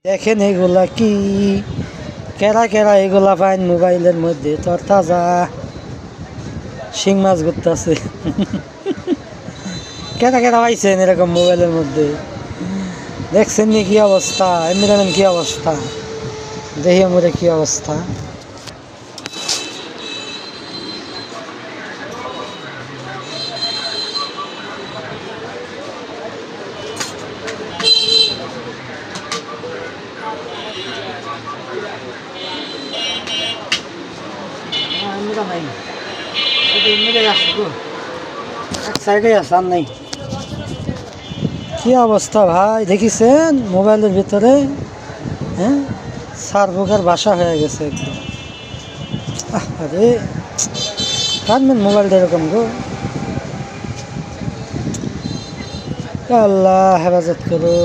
দেখেন এগুলা কি কেরা কেরা এগুলা পাইন মোবাইলের মধ্যে তোর তাজা শিং মাছ ঘুরতেছে। কেরা কেরা পাইছেন এরকম মোবাইলের মধ্যে? দেখছেন নি কি অবস্থা? এমনি কি অবস্থা? দেখি মোরে কি অবস্থা। কি অবস্থা ভাই দেখিছেন মোবাইলের ভিতরে? হ্যাঁ, সার্ভকার বাসা হয়ে গেছে একদম। আরে কাটবেন মোবাইলটা এরকম গো। আল্লাহ হেফাজত করো।